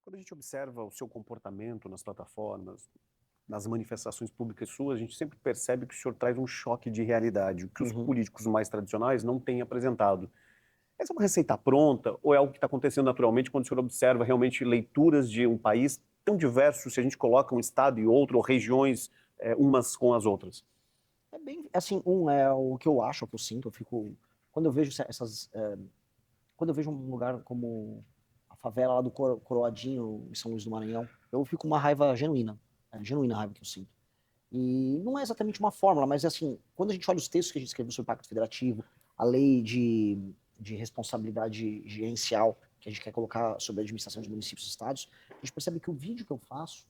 Quando a gente observa o seu comportamento nas plataformas, nas manifestações públicas suas, a gente sempre percebe que o senhor traz um choque de realidade, o que os Uhum. políticos mais tradicionais não têm apresentado. Essa é uma receita pronta ou é algo que está acontecendo naturalmente quando o senhor observa realmente leituras de um país tão diverso, se a gente coloca um estado e outro, ou regiões umas com as outras? É bem, assim, é o que eu acho, o que eu sinto, eu fico, quando eu vejo quando eu vejo um lugar como a favela lá do Coroadinho, em São Luís do Maranhão, eu fico com uma raiva genuína, genuína raiva que eu sinto. E não é exatamente uma fórmula, mas assim, quando a gente olha os textos que a gente escreveu sobre o Pacto Federativo, a lei de responsabilidade gerencial que a gente quer colocar sobre a administração dos municípios e estados, a gente percebe que o vídeo que eu faço,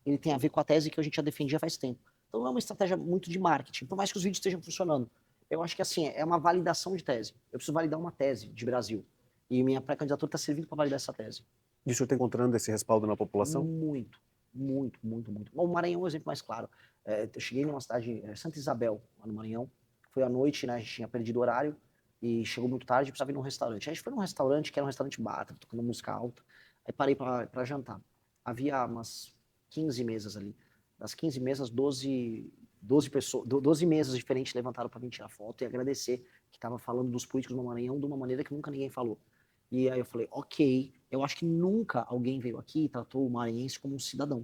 ele tem a ver com a tese que a gente já defendia faz tempo. Então não é uma estratégia muito de marketing, por mais que os vídeos estejam funcionando. Eu acho que assim, é uma validação de tese. Eu preciso validar uma tese de Brasil. E minha pré-candidatura está servindo para validar essa tese. E o senhor está encontrando esse respaldo na população? Muito, muito, muito, muito. Bom, o Maranhão é um exemplo mais claro. Eu cheguei numa cidade, Santa Isabel, lá no Maranhão. Foi à noite, né? A gente tinha perdido o horário e chegou muito tarde, precisava ir num restaurante. Aí a gente foi num restaurante que era um restaurante bar, tava tocando música alta. Aí parei pra jantar. Havia umas 15 mesas ali. Das 15 mesas, 12 pessoas, 12 mesas diferentes levantaram para vir tirar foto e agradecer que estava falando dos políticos no Maranhão de uma maneira que nunca ninguém falou. E aí eu falei, ok, eu acho que nunca alguém veio aqui e tratou o maranhense como um cidadão.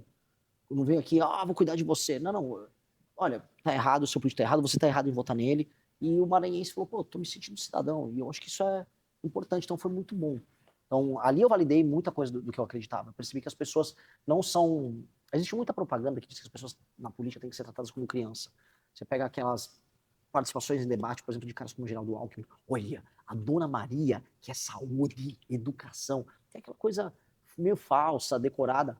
Não veio aqui, vou cuidar de você. Não, não, olha, tá errado, o seu político tá errado, você tá errado em votar nele. E o maranhense falou, pô, tô me sentindo cidadão. E eu acho que isso é importante, então foi muito bom. Então, ali eu validei muita coisa do que eu acreditava. Eu percebi que as pessoas não são... Existe muita propaganda que diz que as pessoas na política têm que ser tratadas como criança. Você pega aquelas participações em debate, por exemplo, de caras como o Geraldo Alckmin. Olha, a Dona Maria, que é saúde, educação, tem aquela coisa meio falsa, decorada.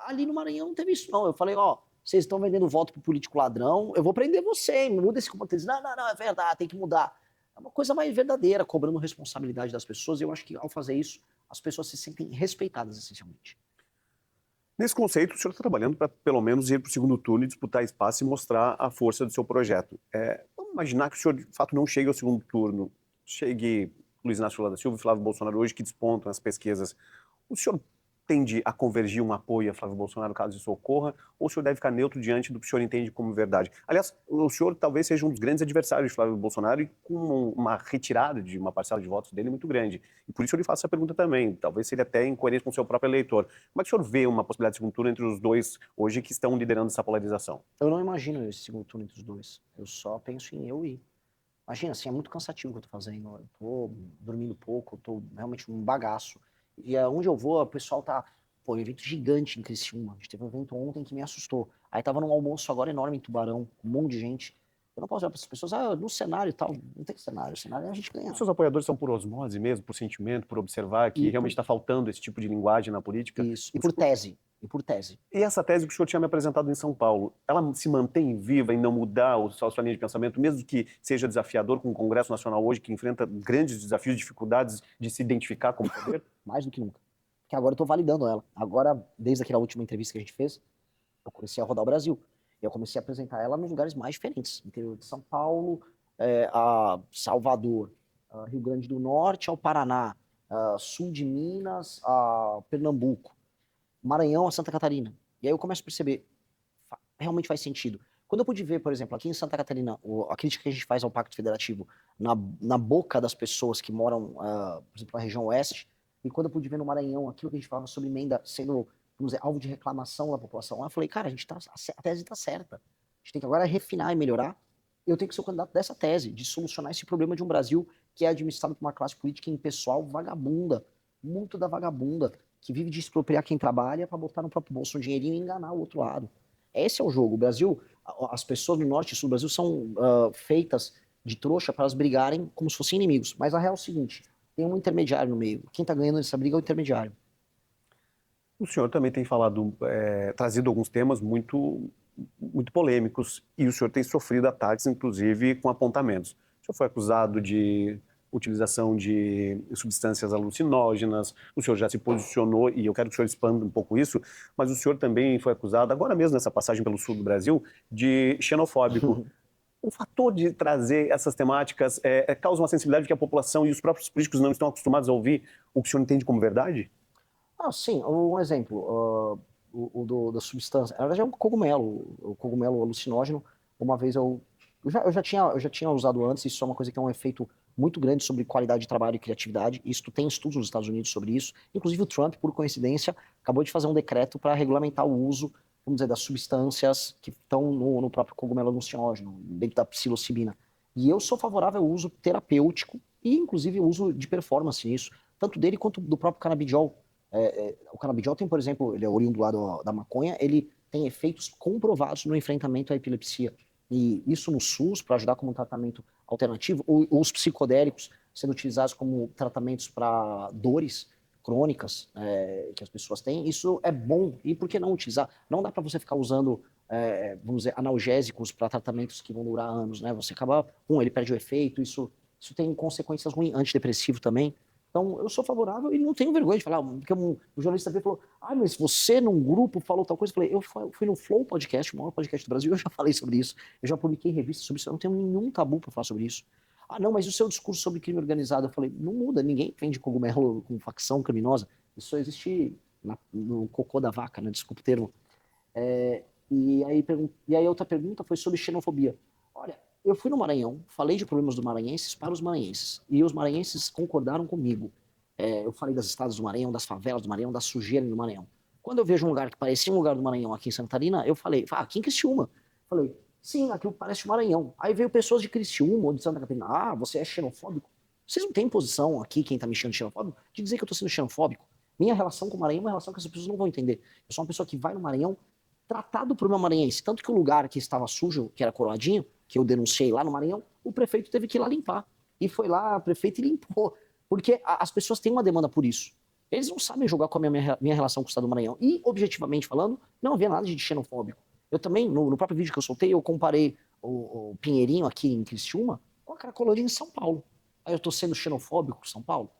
Ali no Maranhão não teve isso, não. Eu falei, vocês estão vendendo voto pro político ladrão, eu vou prender você, hein? Muda esse comportamento. Não, não, não, é verdade, tem que mudar. É uma coisa mais verdadeira, cobrando responsabilidade das pessoas, e eu acho que ao fazer isso, as pessoas se sentem respeitadas, essencialmente. Nesse conceito, o senhor está trabalhando para, pelo menos, ir para o segundo turno e disputar espaço e mostrar a força do seu projeto. Vamos imaginar que o senhor, de fato, não chegue ao segundo turno. Chegue Luiz Inácio Lula da Silva e Flávio Bolsonaro hoje, que despontam nas pesquisas. O senhor tende a convergir um apoio a Flávio Bolsonaro caso isso ocorra, ou o senhor deve ficar neutro diante do que o senhor entende como verdade? Aliás, o senhor talvez seja um dos grandes adversários de Flávio Bolsonaro e com uma retirada de uma parcela de votos dele muito grande. E por isso eu lhe faço essa pergunta também, talvez seria até incoerente com o seu próprio eleitor. Como é que o senhor vê uma possibilidade de segundo turno entre os dois hoje que estão liderando essa polarização? Eu não imagino esse segundo turno entre os dois. Eu só penso em eu ir. Imagina, assim, é muito cansativo o que eu tô fazendo. Eu tô dormindo pouco, eu tô realmente um bagaço. E onde eu vou, o pessoal tá, pô, um evento gigante em Criciúma. A gente teve um evento ontem que me assustou. Aí tava num almoço agora enorme em Tubarão, um monte de gente. Eu não posso olhar para essas pessoas, no cenário e tal. Não tem cenário, o cenário é a gente Os ganhar. seus apoiadores são por osmose mesmo, por sentimento, por observar que E realmente por está faltando esse tipo de linguagem na política? isso, e por tese, e por tese. E essa tese que o senhor tinha me apresentado em São Paulo, ela se mantém viva em não mudar a sua linha de pensamento, mesmo que seja desafiador com o Congresso Nacional hoje, que enfrenta grandes desafios, dificuldades de se identificar como poder? Mais do que nunca. Porque agora eu tô validando ela. Agora, desde aquela última entrevista que a gente fez, eu comecei a rodar o Brasil. E eu comecei a apresentar ela nos lugares mais diferentes. Interior de São Paulo, a Salvador, Rio Grande do Norte ao Paraná, sul de Minas a Pernambuco, Maranhão a Santa Catarina. E aí eu começo a perceber, realmente faz sentido. Quando eu pude ver, por exemplo, aqui em Santa Catarina, a crítica que a gente faz ao Pacto Federativo na boca das pessoas que moram, por exemplo, na região oeste, e quando eu pude ver no Maranhão aquilo que a gente falava sobre emenda sendo, vamos dizer, alvo de reclamação da população, lá eu falei, cara, a tese está certa. A gente tem que agora refinar e melhorar. Eu tenho que ser o candidato dessa tese, de solucionar esse problema de um Brasil que é administrado por uma classe política impessoal vagabunda, muito da vagabunda, que vive de expropriar quem trabalha para botar no próprio bolso um dinheirinho e enganar o outro lado. Esse é o jogo. O Brasil, as pessoas no norte e sul do Brasil são feitas de trouxa para elas brigarem como se fossem inimigos. Mas a real é o seguinte: tem um intermediário no meio. Quem está ganhando essa briga é o intermediário. O senhor também tem falado, trazido alguns temas muito polêmicos e o senhor tem sofrido ataques, inclusive com apontamentos. O senhor foi acusado de utilização de substâncias alucinógenas, o senhor já se posicionou, e eu quero que o senhor expanda um pouco isso, mas o senhor também foi acusado, agora mesmo nessa passagem pelo sul do Brasil, de xenofóbico. O fator de trazer essas temáticas causa uma sensibilidade que a população e os próprios políticos não estão acostumados a ouvir o que o senhor entende como verdade? Ah, sim, um exemplo, da substância. Na verdade é um cogumelo, o cogumelo alucinógeno. Uma vez eu já tinha usado antes, isso é uma coisa que tem um efeito muito grande sobre qualidade de trabalho e criatividade. Isso tem estudos nos Estados Unidos sobre isso. Inclusive o Trump, por coincidência, acabou de fazer um decreto para regulamentar o uso, vamos dizer, das substâncias que estão no próprio cogumelo alucinógeno, dentro da psilocibina. E eu sou favorável ao uso terapêutico e, inclusive, o uso de performance nisso, tanto dele quanto do próprio canabidiol. O canabidiol tem, por exemplo, ele é oriundo lá da maconha, ele tem efeitos comprovados no enfrentamento à epilepsia. E isso no SUS, para ajudar como tratamento alternativo, ou os psicodélicos sendo utilizados como tratamentos para dores crônicas que as pessoas têm, isso é bom. E por que não utilizar? Não dá para você ficar usando, vamos dizer, analgésicos para tratamentos que vão durar anos, né? Você acaba, ele perde o efeito, isso tem consequências ruins, antidepressivo também. Então, eu sou favorável e não tenho vergonha de falar, porque um jornalista veio e falou, mas você num grupo falou tal coisa. Eu falei, eu fui no Flow Podcast, o maior podcast do Brasil, eu já falei sobre isso, eu já publiquei revistas sobre isso, eu não tenho nenhum tabu para falar sobre isso. Não, mas o seu discurso sobre crime organizado, eu falei, não muda, ninguém vende cogumelo com facção criminosa, isso só existe no cocô da vaca, né, desculpa o termo. E aí outra pergunta foi sobre xenofobia. Olha, eu fui no Maranhão, falei de problemas do maranhenses para os maranhenses, e os maranhenses concordaram comigo. Eu falei das estradas do Maranhão, das favelas do Maranhão, da sujeira do Maranhão. Quando eu vejo um lugar que parecia um lugar do Maranhão aqui em Santa Catarina, eu falei, aqui em Criciúma. Falei, sim, aquilo parece o Maranhão. Aí veio pessoas de Criciúma ou de Santa Catarina, você é xenofóbico? Vocês não têm posição aqui, quem tá me chamando de xenofóbico, de dizer que eu tô sendo xenofóbico. Minha relação com o Maranhão é uma relação que as pessoas não vão entender. Eu sou uma pessoa que vai no Maranhão tratado por uma maranhense. Tanto que o lugar que estava sujo, que era Coroadinho, que eu denunciei lá no Maranhão, o prefeito teve que ir lá limpar. E foi lá, o prefeito, e limpou. Porque as pessoas têm uma demanda por isso. Eles não sabem jogar com a minha relação com o Estado do Maranhão. E, objetivamente falando, não havia nada de xenofóbico. Eu também, no próprio vídeo que eu soltei, eu comparei o Pinheirinho aqui em Criciúma com a Cracolândia em São Paulo. Aí eu tô sendo xenofóbico com São Paulo?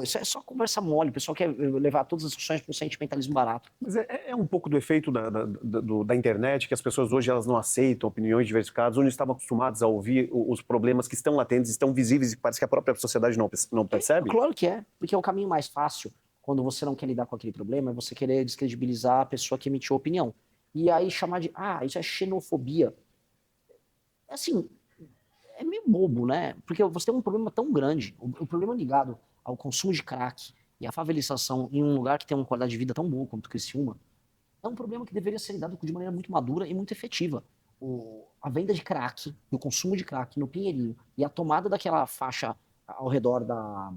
Isso é só conversa mole. O pessoal quer levar todas as discussões para um sentimentalismo barato. Mas é um pouco do efeito da internet, que as pessoas hoje elas não aceitam opiniões diversificadas, onde estavam acostumados a ouvir os problemas que estão latentes, estão visíveis e parece que a própria sociedade não percebe? Claro que é, porque é o caminho mais fácil, quando você não quer lidar com aquele problema, é você querer descredibilizar a pessoa que emitiu a opinião. E aí chamar de, isso é xenofobia. Assim, é meio bobo, né? Porque você tem um problema tão grande, o problema ligado ao consumo de crack e à favelização em um lugar que tem uma qualidade de vida tão boa quanto Criciúma, é um problema que deveria ser lidado de maneira muito madura e muito efetiva. A venda de crack, e o consumo de crack no Pinheirinho e a tomada daquela faixa ao redor da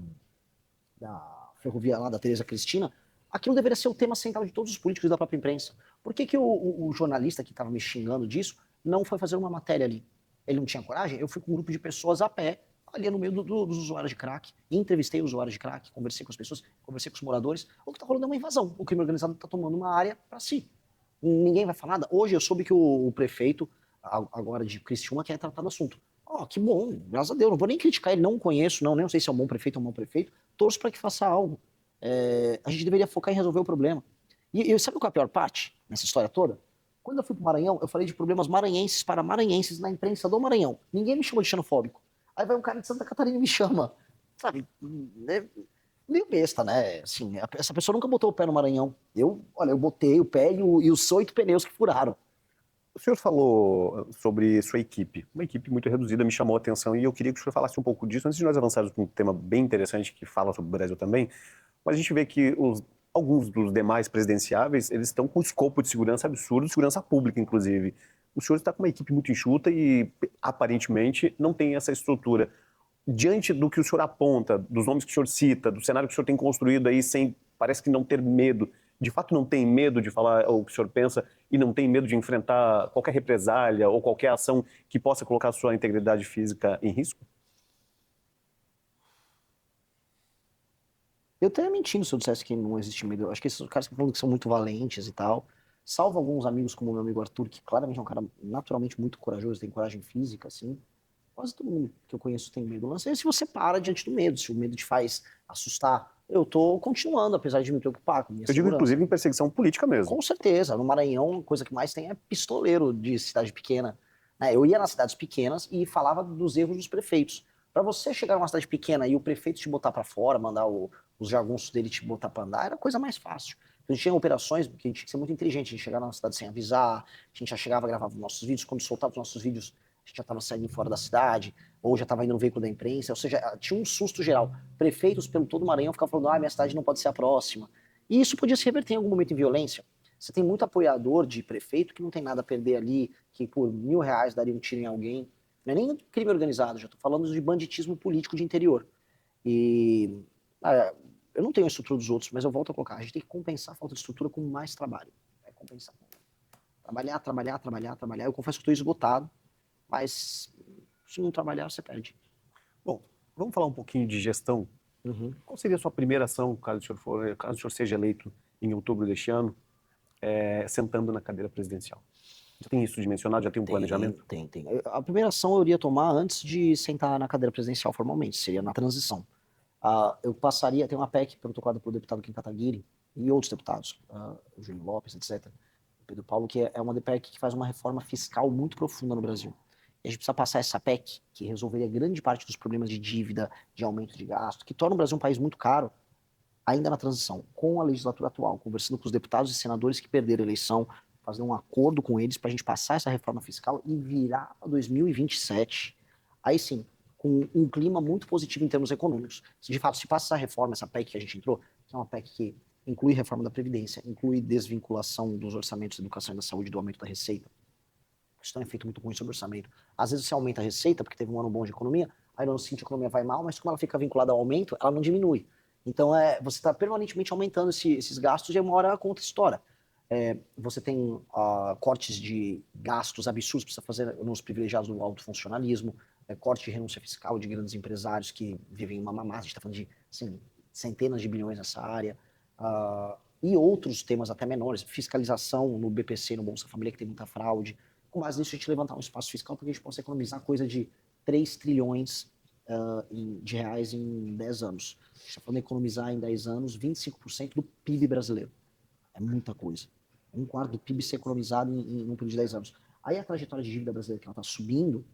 ferrovia lá, da Tereza Cristina, aquilo deveria ser o tema central de todos os políticos da própria imprensa. Por que o jornalista que estava me xingando disso não foi fazer uma matéria ali? Ele não tinha coragem? Eu fui com um grupo de pessoas a pé, ali no meio dos usuários de crack, entrevistei os usuários de crack, conversei com as pessoas, conversei com os moradores. O que está rolando é uma invasão. O crime organizado está tomando uma área para si. Ninguém vai falar nada. Hoje eu soube que o prefeito, agora de Criciúma, quer tratar do assunto. Que bom, graças a Deus. Não vou nem criticar ele, não conheço, nem sei se é um bom prefeito ou um mau prefeito. Torço para que faça algo. A gente deveria focar em resolver o problema. E sabe qual é a pior parte nessa história toda? Quando eu fui para o Maranhão, eu falei de problemas maranhenses para maranhenses na imprensa do Maranhão. Ninguém me chamou de xenofóbico. Aí vai um cara de Santa Catarina e me chama. Sabe? Meio besta, né? Assim, essa pessoa nunca botou o pé no Maranhão. Eu botei o pé e os 8 pneus que furaram. O senhor falou sobre sua equipe. Uma equipe muito reduzida me chamou a atenção e eu queria que o senhor falasse um pouco disso antes de nós avançarmos para um tema bem interessante que fala sobre o Brasil também. Mas a gente vê que alguns dos demais presidenciáveis, eles estão com um escopo de segurança absurdo, de segurança pública, inclusive. O senhor está com uma equipe muito enxuta e, aparentemente, não tem essa estrutura. Diante do que o senhor aponta, dos nomes que o senhor cita, do cenário que o senhor tem construído aí, parece que não ter medo, de fato não tem medo de falar o que o senhor pensa e não tem medo de enfrentar qualquer represália ou qualquer ação que possa colocar a sua integridade física em risco? Eu estaria mentindo se eu dissesse que não existe medo. Eu acho que esses caras que falam que são muito valentes e tal, salvo alguns amigos como o meu amigo Arthur, que claramente é um cara naturalmente muito corajoso, tem coragem física, assim. Quase todo mundo que eu conheço tem medo. O lance é se você para diante do medo, se o medo te faz assustar. Eu tô continuando, apesar de me preocupar com minha Eu digo, segurança. inclusive, em perseguição política mesmo. Com certeza. No Maranhão, a coisa que mais tem é pistoleiro de cidade pequena. Eu ia nas cidades pequenas e falava dos erros dos prefeitos. Para você chegar numa cidade pequena e o prefeito te botar para fora, mandar os jagunços dele te botar pra andar, era a coisa mais fácil. A gente tinha operações que a gente tinha que ser muito inteligente, a gente chegava na cidade sem avisar, a gente já chegava, gravava os nossos vídeos, quando soltava os nossos vídeos, a gente já estava saindo fora da cidade, ou já estava indo no veículo da imprensa, ou seja, tinha um susto geral. Prefeitos pelo todo o Maranhão ficavam falando, minha cidade não pode ser a próxima. E isso podia se reverter em algum momento em violência. Você tem muito apoiador de prefeito que não tem nada a perder ali, que por R$1.000 daria um tiro em alguém. Não é nem crime organizado, já estou falando de banditismo político de interior. E eu não tenho a estrutura dos outros, mas eu volto a colocar, a gente tem que compensar a falta de estrutura com mais trabalho. É compensar. Trabalhar. Eu confesso que estou esgotado, mas se não trabalhar, você perde. Bom, vamos falar um pouquinho de gestão. Qual seria a sua primeira ação, caso o senhor seja eleito em outubro deste ano, sentando na cadeira presidencial? Já tem isso dimensionado? Já tem um planejamento? Tem. A primeira ação eu iria tomar antes de sentar na cadeira presidencial formalmente, seria na transição. Eu passaria, tem uma PEC protocolada pelo deputado Kim Kataguiri e outros deputados, o Júlio Lopes, etc., o Pedro Paulo, que é uma PEC que faz uma reforma fiscal muito profunda no Brasil. E a gente precisa passar essa PEC, que resolveria grande parte dos problemas de dívida, de aumento de gasto, que torna o Brasil um país muito caro, ainda na transição, com a legislatura atual, conversando com os deputados e senadores que perderam a eleição, fazer um acordo com eles para a gente passar essa reforma fiscal e virar para 2027, aí sim, com um clima muito positivo em termos econômicos. Se de fato se passa essa reforma, essa PEC que a gente entrou, que é uma PEC que inclui reforma da Previdência, inclui desvinculação dos orçamentos da educação e da saúde do aumento da receita. Isso tem um efeito muito ruim sobre o orçamento. Às vezes você aumenta a receita porque teve um ano bom de economia, aí no ano seguinte a economia vai mal, mas como ela fica vinculada ao aumento, ela não diminui. Então você está permanentemente aumentando esses gastos e uma hora a conta estoura. Você tem cortes de gastos absurdos que precisa fazer nos privilegiados do alto funcionalismo, corte de renúncia fiscal de grandes empresários que vivem uma mamata, a gente está falando de assim, centenas de bilhões nessa área, e outros temas até menores, fiscalização no BPC, no Bolsa Família, que tem muita fraude. Com base nisso, a gente levantar um espaço fiscal para que a gente possa economizar coisa de 3 trilhões de reais em 10 anos. A gente está falando de economizar em 10 anos 25% do PIB brasileiro. É muita coisa. 1/4 do PIB ser economizado em um período de 10 anos. Aí a trajetória de dívida brasileira que ela está subindo,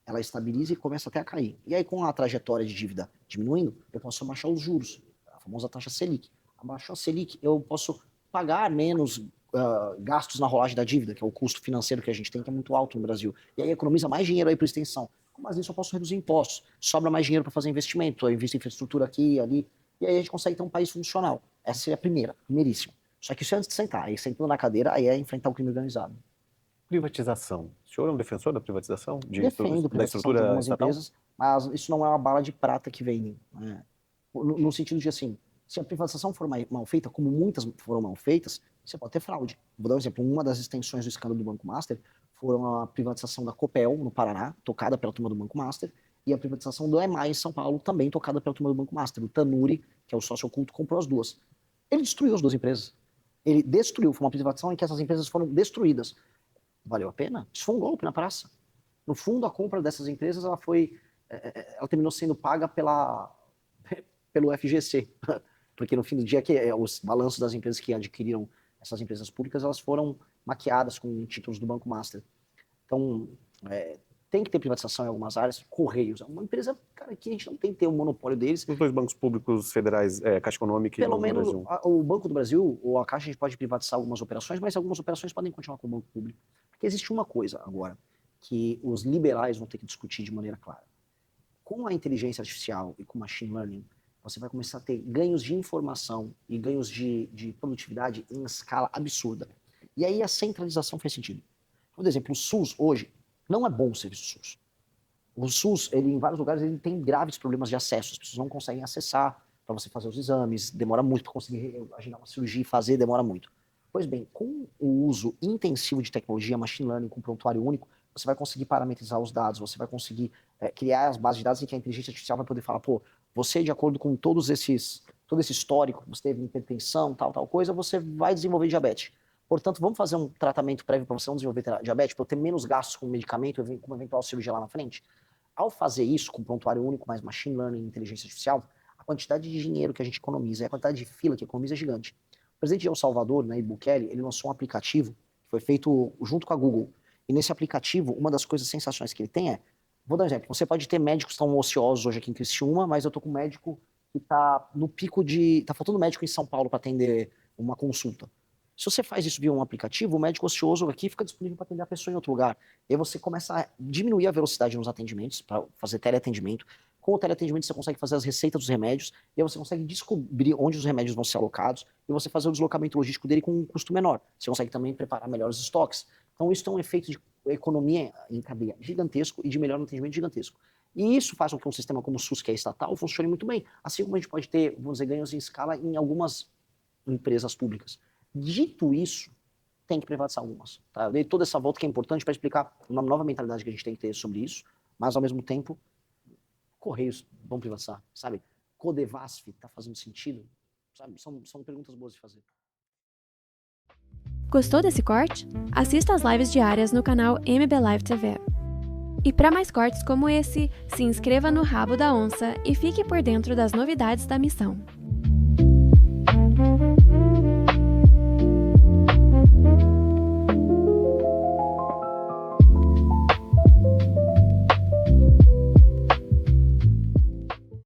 ela estabiliza e começa até a cair. E aí com a trajetória de dívida diminuindo, eu posso abaixar os juros, a famosa taxa Selic. Abaixou a Selic, eu posso pagar menos gastos na rolagem da dívida, que é o custo financeiro que a gente tem, que é muito alto no Brasil. E aí economiza mais dinheiro aí para extensão. Mas nisso eu posso reduzir impostos. Sobra mais dinheiro para fazer investimento. Eu invisto em infraestrutura aqui e ali. E aí a gente consegue ter um país funcional. Essa seria a primeiríssima. Só que isso é antes de sentar. Aí sentando na cadeira, aí é enfrentar o crime organizado. Privatização. O senhor é um defensor da privatização? Defendo Da estrutura de algumas estatal? empresas, mas isso não é uma bala de prata que vem. Né? No sentido de assim, se a privatização for mal feita, como muitas foram mal feitas, você pode ter fraude. Vou dar um exemplo. Uma das extensões do escândalo do Banco Master foram a privatização da Copel, no Paraná, tocada pela turma do Banco Master, e a privatização do EMAI em São Paulo, também tocada pela turma do Banco Master. O Tanuri, que é o sócio oculto, comprou as duas. Ele destruiu as duas empresas. Ele destruiu. Foi uma privatização em que essas empresas foram destruídas. Valeu a pena? Isso foi um golpe na praça. No fundo, a compra dessas empresas, ela terminou sendo paga pelo FGC. Porque no fim do dia, os balanços das empresas que adquiriram essas empresas públicas, elas foram maquiadas com títulos do Banco Master. Então, tem que ter privatização em algumas áreas. Correios, é uma empresa, cara, que a gente não tem que ter um monopólio deles. Os dois bancos públicos federais, Caixa Econômica e Pelo Banco do menos Brasil. o Banco do Brasil ou a Caixa, a gente pode privatizar algumas operações, mas algumas operações podem continuar com o Banco Público. Porque existe uma coisa agora que os liberais vão ter que discutir de maneira clara. Com a inteligência artificial e com o machine learning, você vai começar a ter ganhos de informação e ganhos de produtividade em escala absurda. E aí a centralização faz sentido. Por exemplo, o SUS hoje não é bom o serviço SUS. O SUS, ele, em vários lugares, ele tem graves problemas de acesso. As pessoas não conseguem acessar para você fazer os exames, demora muito para conseguir agendar uma cirurgia e fazer, demora muito. Pois bem, com o uso intensivo de tecnologia, machine learning, com prontuário único, você vai conseguir parametrizar os dados, você vai conseguir criar as bases de dados em que a inteligência artificial vai poder falar, pô, você, de acordo com todo esse histórico, você teve hipertensão, tal coisa, você vai desenvolver diabetes. Portanto, vamos fazer um tratamento prévio para você não desenvolver diabetes, para eu ter menos gastos com medicamento, com uma eventual cirurgia lá na frente? Ao fazer isso com prontuário único, mais machine learning, inteligência artificial, a quantidade de dinheiro que a gente economiza e a quantidade de fila que economiza é gigante. O presidente de El Salvador, Nayib Bukele, ele lançou um aplicativo que foi feito junto com a Google. E nesse aplicativo, uma das coisas sensacionais que ele tem vou dar um exemplo, você pode ter médicos que estão ociosos hoje aqui em Criciúma, mas eu estou com um médico que tá no pico de... Tá faltando médico em São Paulo para atender uma consulta. Se você faz isso via um aplicativo, o médico ocioso aqui fica disponível para atender a pessoa em outro lugar. E aí você começa a diminuir a velocidade nos atendimentos, para fazer teleatendimento. Com o teleatendimento você consegue fazer as receitas dos remédios, e aí você consegue descobrir onde os remédios vão ser alocados, e você fazer o deslocamento logístico dele com um custo menor. Você consegue também preparar melhor os estoques. Então isso tem um efeito de economia em cadeia gigantesco e de melhor atendimento gigantesco. E isso faz com que um sistema como o SUS, que é estatal, funcione muito bem. Assim como a gente pode ter, vamos dizer, ganhos em escala em algumas empresas públicas. Dito isso, tem que privatizar algumas. Tá? Eu dei toda essa volta que é importante para explicar uma nova mentalidade que a gente tem que ter sobre isso, mas ao mesmo tempo, Correios vão privatizar, sabe? Codevasf está fazendo sentido, sabe? São perguntas boas de fazer. Gostou desse corte? Assista às lives diárias no canal MB Live TV. E para mais cortes como esse, se inscreva no Rabo da Onça e fique por dentro das novidades da missão.